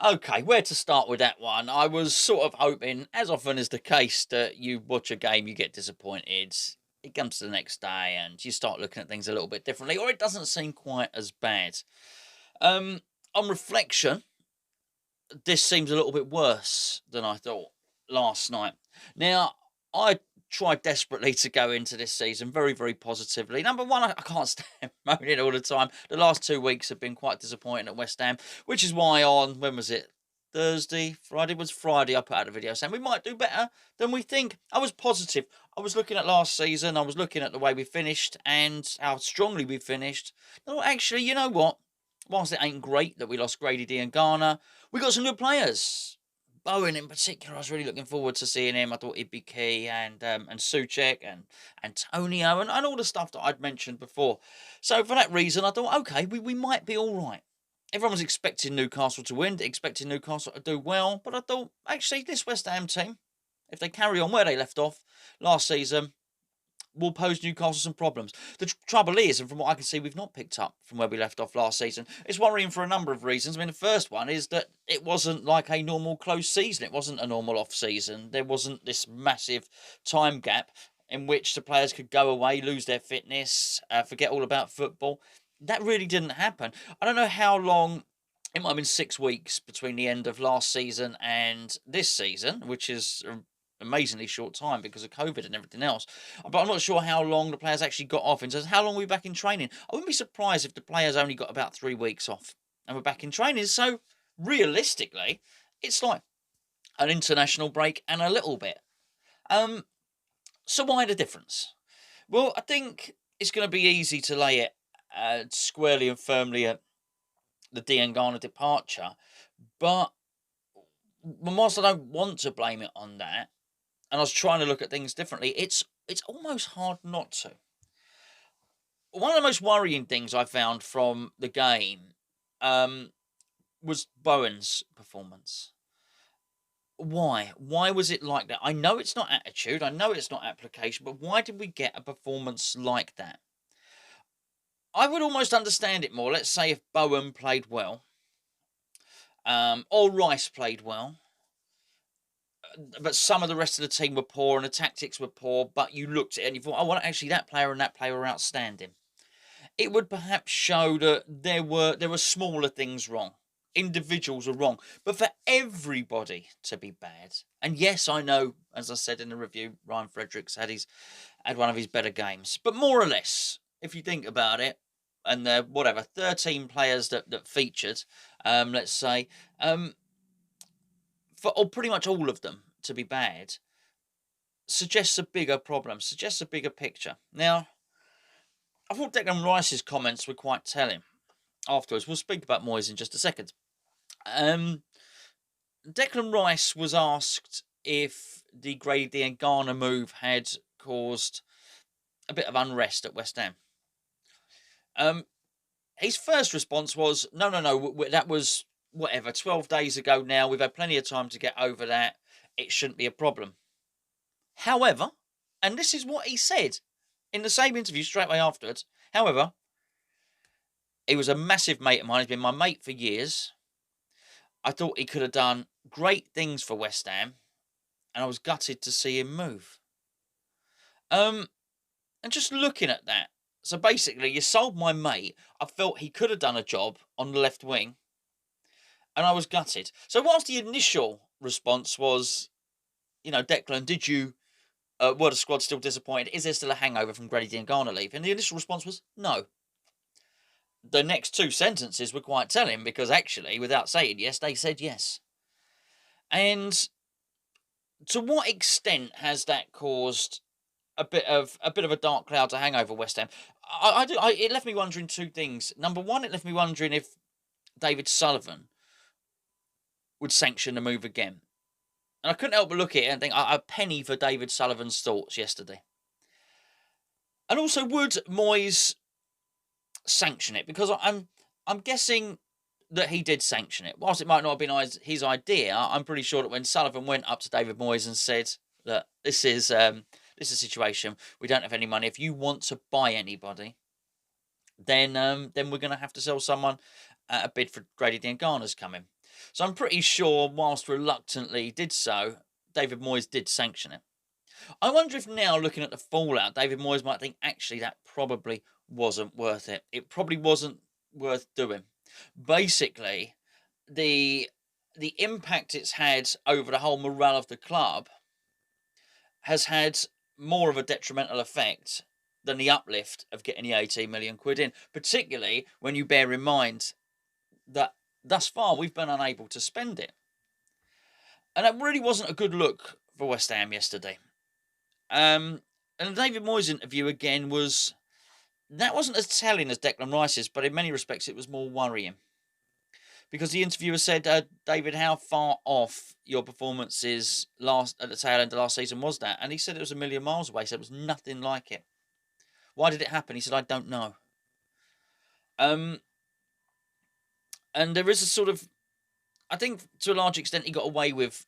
Okay, where to start with that one? I was sort of hoping, as often is the case, that you watch a game, you get disappointed. It comes to the next day, and you start looking at things a little bit differently, or it doesn't seem quite as bad. Um, on reflection, this seems a little bit worse than I thought last night. Now, I tried desperately to go into this season very, very positively. Number one, I can't stand moaning all the time. The last 2 weeks have been quite disappointing at West Ham, which is why on, when was it? Thursday, Friday was Friday. I put out a video saying we might do better than we think. I was positive. I was looking at last season. I was looking at the way we finished and how strongly we finished. No, actually, you know what? Whilst it ain't great that we lost Grady Diangana, we got some good players. Bowen in particular, I was really looking forward to seeing him. I thought he'd be key, and Suchek and Antonio and all the stuff that I'd mentioned before. So for that reason, I thought, okay, we might be all right. Everyone was expecting Newcastle to win, expecting Newcastle to do well, but I thought, actually, this West Ham team, if they carry on where they left off last season, will pose Newcastle some problems. The trouble is, and from what I can see, we've not picked up from where we left off last season. It's worrying for a number of reasons. I mean, the first one is that it wasn't like a normal close season. It wasn't a normal off season. There wasn't this massive time gap in which the players could go away, lose their fitness, forget all about football. That really didn't happen. I don't know how long. It might have been 6 weeks between the end of last season and this season, which is amazingly short time because of COVID and everything else. But I'm not sure how long the players actually got off. And says, how long are we back in training? I wouldn't be surprised if the players only got about 3 weeks off and we're back in training. So realistically, it's like an international break and a little bit. So why the difference? Well, I think it's going to be easy to lay it squarely and firmly at the Diangana departure, but whilst I don't want to blame it on that, and I was trying to look at things differently, it's almost hard not to. One of the most worrying things I found from the game um, was Bowen's performance. Why? Why was it like that? I know it's not attitude, I know it's not application, but why did we get a performance like that? I would almost understand it more. Let's say if Bowen played well, or Rice played well, but some of the rest of the team were poor and the tactics were poor, but you looked at it and you thought, oh, well, actually, that player and that player were outstanding. It would perhaps show that there were smaller things wrong. Individuals are wrong. But for everybody to be bad, and yes, I know, as I said in the review, Ryan Fredericks had one of his better games. But more or less, if you think about it, and the whatever, 13 players that featured, let's say, for or pretty much all of them to be bad, suggests a bigger problem, suggests a bigger picture. Now, I thought Declan Rice's comments were quite telling afterwards. We'll speak about Moyes in just a second. Declan Rice was asked if the Grady Diangana move had caused a bit of unrest at West Ham. His first response was, no, that was whatever, 12 days ago now. We've had plenty of time to get over that. It shouldn't be a problem. However, and this is what he said in the same interview straight away afterwards. However, he was a massive mate of mine. He's been my mate for years. I thought he could have done great things for West Ham, and I was gutted to see him move. And just looking at that, so basically, you sold my mate. I felt he could have done a job on the left wing, and I was gutted. So whilst the initial response was, Declan, did you were the squad still disappointed? Is there still a hangover from Grady Diangana leave? And the initial response was no. The next two sentences were quite telling because actually, without saying yes, they said yes. And to what extent has that caused a bit of a dark cloud to hang over West Ham? It left me wondering two things. Number one, it left me wondering if David Sullivan would sanction the move again. And I couldn't help but look at it and think, a penny for David Sullivan's thoughts yesterday. And also, would Moyes sanction it? Because I'm guessing that he did sanction it. Whilst it might not have been his idea, I'm pretty sure that when Sullivan went up to David Moyes and said, look, this is a situation. We don't have any money. If you want to buy anybody, then we're going to have to sell someone at a bid for Grady Diangana's coming. So I'm pretty sure, whilst reluctantly did so, David Moyes did sanction it. I wonder if now, looking at the fallout, David Moyes might think, actually, that probably wasn't worth it. It probably wasn't worth doing. Basically, the impact it's had over the whole morale of the club has had more of a detrimental effect than the uplift of getting the 18 million quid in, particularly when you bear in mind that thus far we've been unable to spend it. And that really wasn't a good look for West Ham yesterday. And the David Moyes interview again wasn't as telling as Declan Rice's, but in many respects it was more worrying. Because the interviewer said, David, how far off your performances at the tail end of last season was that? And he said it was a million miles away. He said it was nothing like it. Why did it happen? He said, I don't know. And there is a sort of, I think to a large extent he got away with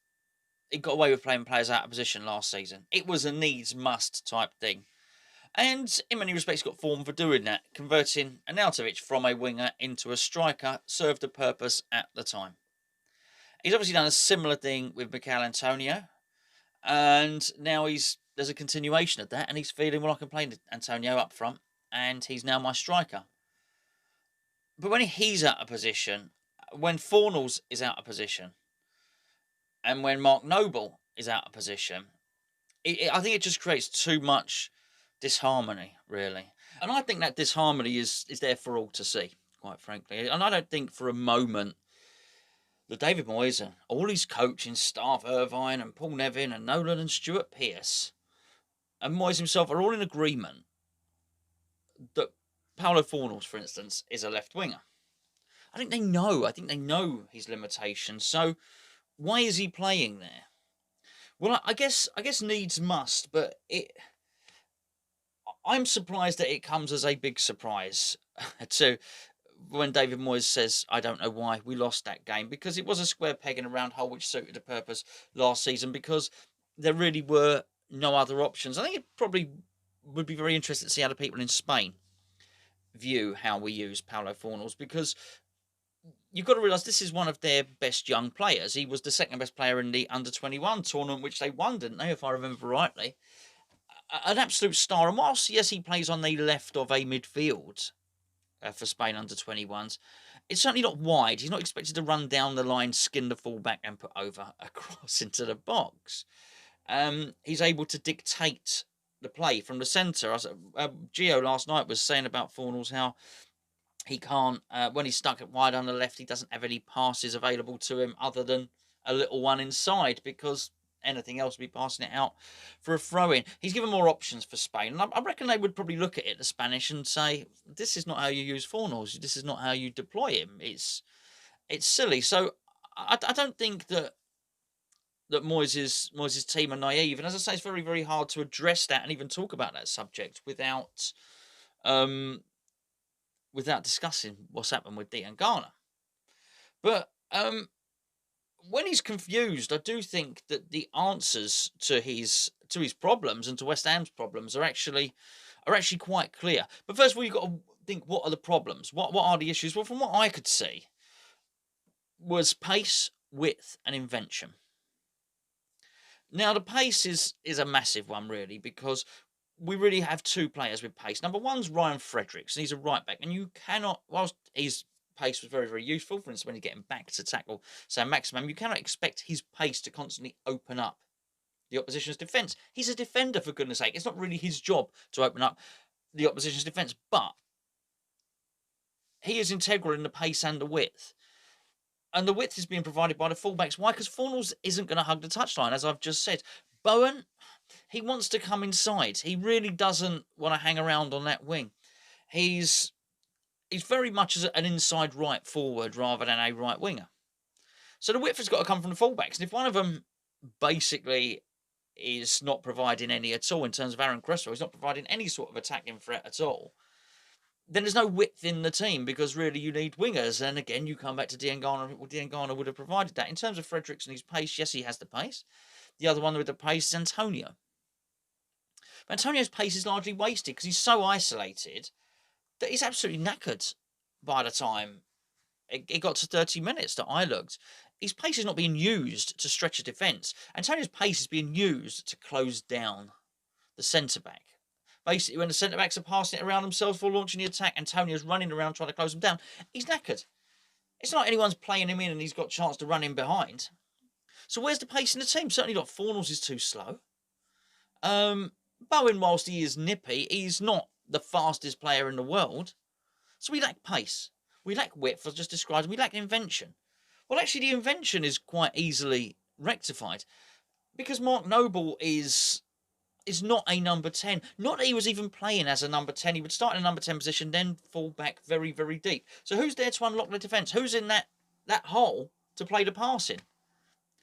playing players out of position last season. It was a needs must type thing. And in many respects got form for doing that. Converting Arnautovic from a winger into a striker served a purpose at the time. He's obviously done a similar thing with Mikel Antonio. And now there's a continuation of that. And he's feeling, well, I can play Antonio up front. And he's now my striker. But when he's out of position, when Fornals is out of position, and when Mark Noble is out of position, I think it just creates too much disharmony, really. And I think that disharmony is there for all to see, quite frankly. And I don't think for a moment that David Moyes and all his coaching staff, Irvine and Paul Nevin and Nolan and Stuart Pearce and Moyes himself are all in agreement that Paulo Fornals, for instance, is a left winger. I think they know his limitations. So why is he playing there? Well, I guess needs must, but I'm surprised that it comes as a big surprise to when David Moyes says, I don't know why we lost that game, because it was a square peg in a round hole which suited the purpose last season, because there really were no other options. I think it probably would be very interesting to see how the people in Spain view how we use Paulo Fornals, because you've got to realise this is one of their best young players. He was the second best player in the under-21 tournament, which they won, didn't they, if I remember rightly? An absolute star. And whilst, yes, he plays on the left of a midfield for Spain under-21s, it's certainly not wide. He's not expected to run down the line, skin the fullback and put over across into the box. He's able to dictate the play from the centre. Gio last night was saying about Fornals how he can't, when he's stuck at wide on the left, he doesn't have any passes available to him other than a little one inside, because anything else would be passing it out for a throw-in. He's given more options for Spain. And I reckon they would probably look at it, the Spanish, and say, this is not how you use Fornals. This is not how you deploy him. It's silly. So I don't think that Moyes' team are naive. And as I say, it's very, very hard to address that and even talk about that subject without discussing what's happened with Diangana. But when he's confused, I do think that the answers to his problems and to West Ham's problems are actually quite clear. But first of all, you've got to think, what are the problems? What are the issues? Well, from what I could see, was pace, width, and invention. Now, the pace is a massive one, really, because we really have two players with pace. Number one's Ryan Fredericks, and he's a right back. And you cannot, whilst his pace was very, very useful, for instance, when he's getting back to tackle Sam Maximum, you cannot expect his pace to constantly open up the opposition's defence. He's a defender, for goodness sake. It's not really his job to open up the opposition's defence, but he is integral in the pace and the width. And the width is being provided by the fullbacks. Why? Because Fornals isn't going to hug the touchline, as I've just said. Bowen, he wants to come inside. He really doesn't want to hang around on that wing. He's very much an inside right forward rather than a right winger. So the width has got to come from the fullbacks. And if one of them basically is not providing any at all in terms of Aaron Cresswell, he's not providing any sort of attacking threat at all, then there's no width in the team, because really you need wingers. And again, you come back to Diangana. Well, Diangana would have provided that. In terms of Fredericks and his pace, yes, he has the pace. The other one with the pace is Antonio. But Antonio's pace is largely wasted because he's so isolated that he's absolutely knackered by the time it got to 30 minutes that I looked. his pace is not being used to stretch a defence. Antonio's pace is being used to close down the centre-back. Basically, when the centre-backs are passing it around themselves for launching the attack, Antonio's running around trying to close them down. He's knackered. It's not like anyone's playing him in and he's got a chance to run in behind. So where's the pace in the team? Certainly not. Fornals is too slow. Bowen, whilst he is nippy, he's not the fastest player in the world. So we lack pace. We lack width, as just described, and we lack invention. Well, actually, the invention is quite easily rectified because Mark Noble is not a number 10. Not that he was even playing as a number 10. He would start in a number 10 position, then fall back very, very deep. So who's there to unlock the defence? Who's in that hole to play the passing?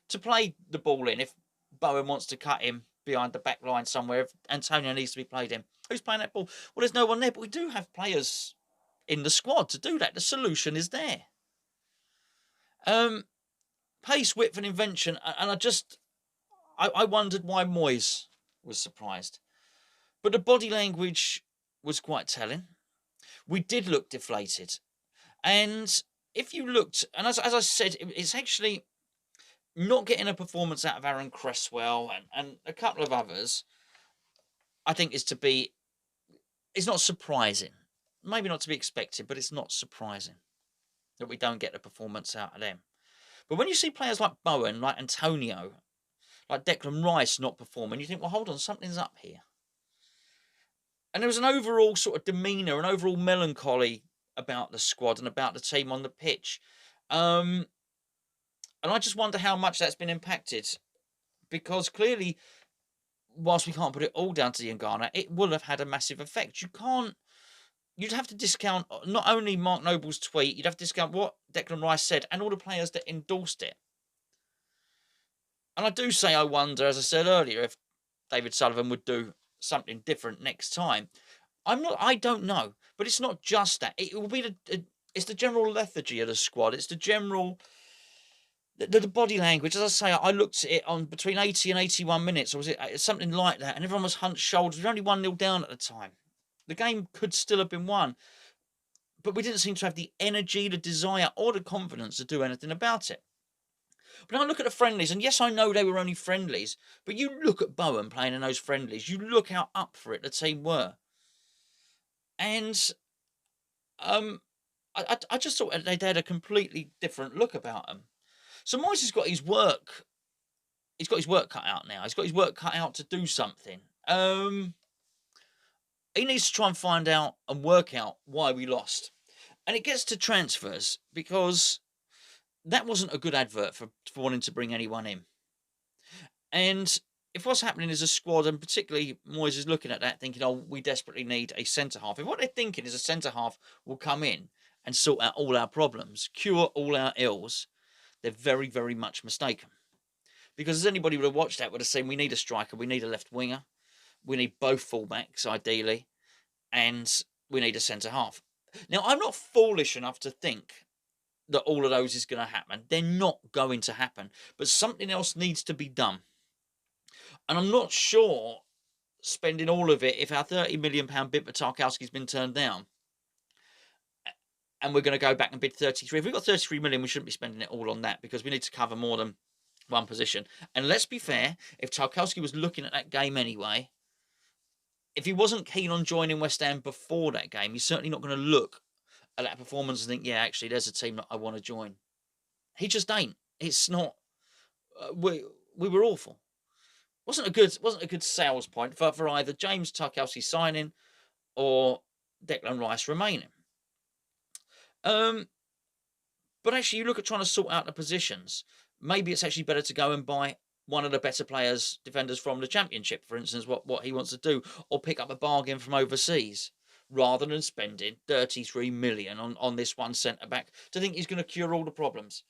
To play the ball in if Bowen wants to cut him behind the back line somewhere, if Antonio needs to be played in. Who's playing that ball? Well, there's no one there, but we do have players in the squad to do that. The solution is there. Pace, width and invention. And I wondered why Moyes was surprised. But the body language was quite telling. We did look deflated. And if you looked, and as I said, it's actually not getting a performance out of Aaron Cresswell and a couple of others, I think it's not surprising. Maybe not to be expected, but it's not surprising that we don't get the performance out of them. But when you see players like Bowen, like Antonio, like Declan Rice not performing, you think, well, hold on, something's up here. And there was an overall sort of demeanour, an overall melancholy about the squad and about the team on the pitch. And I just wonder how much that's been impacted. Because clearly, whilst we can't put it all down to Diangana, it will have had a massive effect. You'd have to discount not only Mark Noble's tweet, you'd have to discount what Declan Rice said and all the players that endorsed it. And I do say I wonder, as I said earlier, if David Sullivan would do something different next time. I don't know. But it's not just that. It will be it's the general lethargy of the squad. It's the general the body language. As I say, I looked at it on between 80 and 81 minutes, or was it something like that? And everyone was hunched shoulders. We were only 1-0 down at the time. The game could still have been won. But we didn't seem to have the energy, the desire, or the confidence to do anything about it. But I look at the friendlies, and yes, I know they were only friendlies, but you look at Bowen playing in those friendlies, you look how up for it the team were. And I just thought they'd had a completely different look about them. So Moyes has got his work. He's got his work cut out now. He's got his work cut out to do something. He needs to try and find out and work out why we lost. And it gets to transfers, because that wasn't a good advert for wanting to bring anyone in. And if what's happening is a squad, and particularly Moyes is looking at that thinking, oh, we desperately need a centre-half. If what they're thinking is a centre-half will come in and sort out all our problems, cure all our ills, they're very, very much mistaken. Because as anybody would have watched that would have seen, we need a striker, we need a left winger, we need both fullbacks, ideally, and we need a centre-half. Now, I'm not foolish enough to think that all of those is going to happen. They're not going to happen. But something else needs to be done. And I'm not sure spending all of it, if our £30 million bid for Tarkowski's been turned down, and we're going to go back and bid 33. If we've got 33 million, we shouldn't be spending it all on that, because we need to cover more than one position. And let's be fair, if Tarkowski was looking at that game anyway, if he wasn't keen on joining West Ham before that game, he's certainly not going to look at that performance and think, yeah, actually, there's a team that I want to join. He just ain't. It's not. We were awful. Wasn't a good sales point for either James Tarkowski signing or Declan Rice remaining. But actually, you look at trying to sort out the positions. Maybe it's actually better to go and buy one of the better defenders from the Championship, for instance, what he wants to do, or pick up a bargain from overseas, rather than spending 33 million on this one centre-back to think he's going to cure all the problems.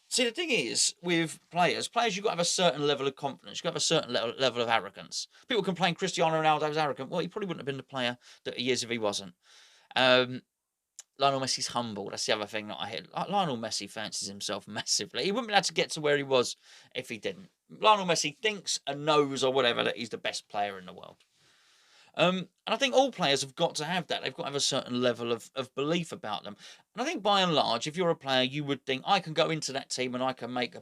See, the thing is, with players, you've got to have a certain level of confidence. You've got to have a certain level of arrogance. People complain Cristiano Ronaldo was arrogant. Well, he probably wouldn't have been the player that he is if he wasn't. Lionel Messi's humble. That's the other thing that I hear. Lionel Messi fancies himself massively. He wouldn't be able to get to where he was if he didn't. Lionel Messi thinks and knows or whatever that he's the best player in the world. And I think all players have got to have that. They've got to have a certain level of belief about them. And I think by and large, if you're a player, you would think, I can go into that team and I can make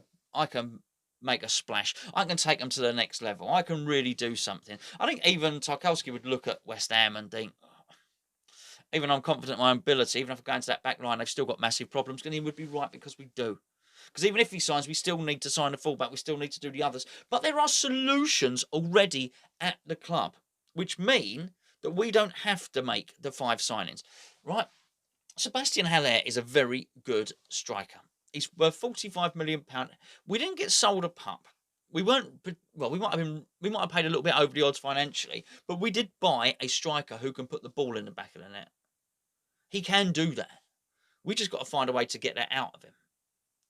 a splash. I can take them to the next level. I can really do something. I think even Tarkowski would look at West Ham and think, even I'm confident in my ability, even if I go into that back line, they've still got massive problems. And he would be right, because we do. Because even if he signs, we still need to sign a fullback. We still need to do the others. But there are solutions already at the club, which mean that we don't have to make the 5 signings. Right? Sebastian Haller is a very good striker. He's worth £45 million. We didn't get sold a pup. We weren't, well, we might have paid a little bit over the odds financially, but we did buy a striker who can put the ball in the back of the net. He can do that. We just got to find a way to get that out of him.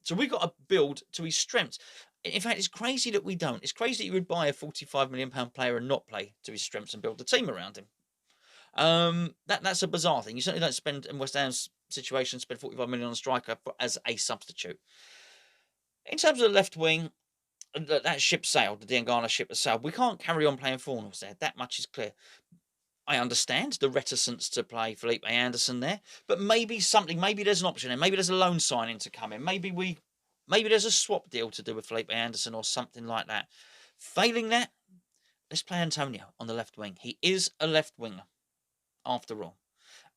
So we've got to build to his strengths. In fact, it's crazy that we don't. It's crazy that you would buy a £45 million player and not play to his strengths and build a team around him. That's a bizarre thing. You certainly don't spend, in West Ham's situation, spend £45 million on a striker as a substitute. In terms of the left wing, that ship sailed. The Diangana ship has sailed. We can't carry on playing Fornals there. That much is clear. I understand the reticence to play Felipe Anderson there, but maybe there's an option there. Maybe there's a loan signing to come in. Maybe there's a swap deal to do with Felipe Anderson or something like that. Failing that, let's play Antonio on the left wing. He is a left winger, after all.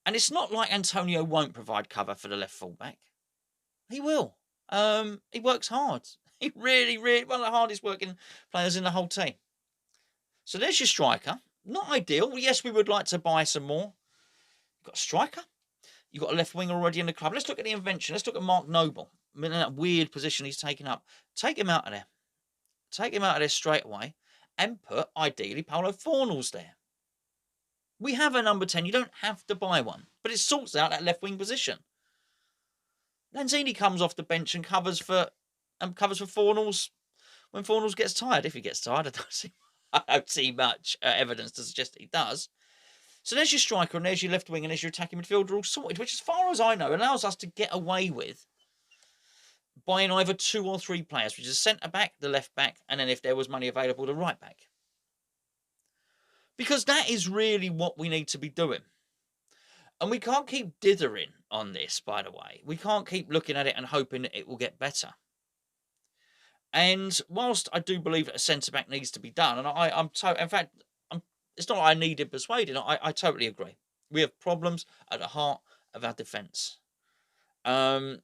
And it's not like Antonio won't provide cover for the left fullback. He will. He works hard. He really, one of the hardest working players in the whole team. So there's your striker. Not ideal. Well, yes, we would like to buy some more. You've got a striker. You've got a left winger already in the club. Let's look at the invention. Let's look at Mark Noble. I mean, in that weird position he's taken up. Take him out of there. Take him out of there straight away and put, ideally, Pablo Fornals there. We have a number 10. You don't have to buy one, but it sorts out that left wing position. Lanzini comes off the bench and covers for Fornals when Fornals gets tired. If he gets tired, I don't see much evidence to suggest that he does. So there's your striker and there's your left wing and there's your attacking midfielder all sorted, which, as far as I know, allows us to get away with buying either 2 or 3 players, which is centre back, the left back, and then if there was money available, the right back. Because that is really what we need to be doing. And we can't keep dithering on this, by the way. We can't keep looking at it and hoping that it will get better. And whilst I do believe that a centre-back needs to be done, and it's not I needed persuading, I totally agree. We have problems at the heart of our defence. But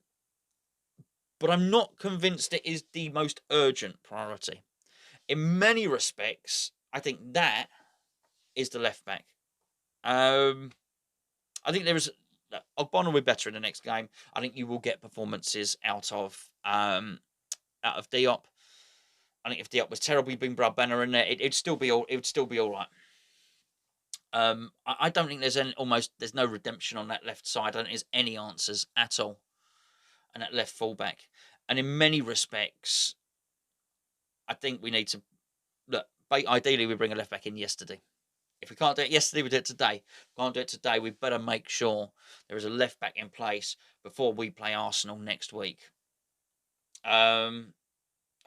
I'm not convinced it is the most urgent priority. In many respects, I think that is the left-back. I think there is... Ogbonna will be better in the next game. I think you will get performances out of Diop. I think if Diop was terrible, you bring Brad Banner in there, it would still be all right. I don't think there's no redemption on that left side. I don't think there's any answers at all. And that left fullback. And in many respects, I think we need to look. Ideally, we bring a left back in yesterday. If we can't do it yesterday, we do it today. If we can't do it today, we better make sure there is a left back in place before we play Arsenal next week. I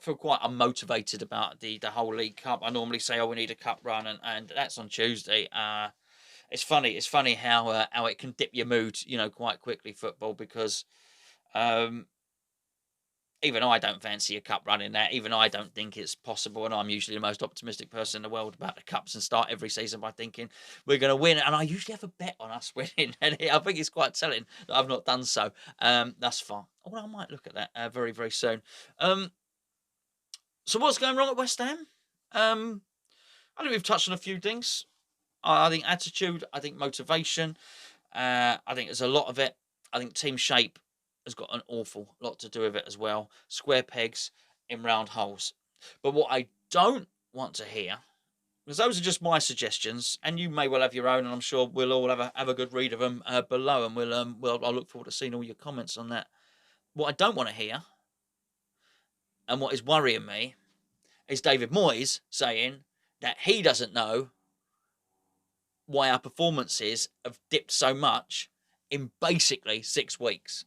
feel quite unmotivated about the whole League Cup. I normally say, we need a cup run, and that's on Tuesday. It's funny how it can dip your mood, quite quickly, football, because even I don't fancy a cup run in that. Even I don't think it's possible, and I'm usually the most optimistic person in the world about the cups and start every season by thinking we're going to win. And I usually have a bet on us winning, and I think it's quite telling that I've not done so thus far. Well, I might look at that very, very soon. So what's going wrong at West Ham? I think we've touched on a few things. I think attitude, I think motivation. I think there's a lot of it. I think team shape has got an awful lot to do with it as well. Square pegs in round holes. But what I don't want to hear, because those are just my suggestions, and you may well have your own, and I'm sure we'll all have a good read of them below, and I'll look forward to seeing all your comments on that. What I don't want to hear, and what is worrying me, is David Moyes saying that he doesn't know why our performances have dipped so much in basically 6 weeks.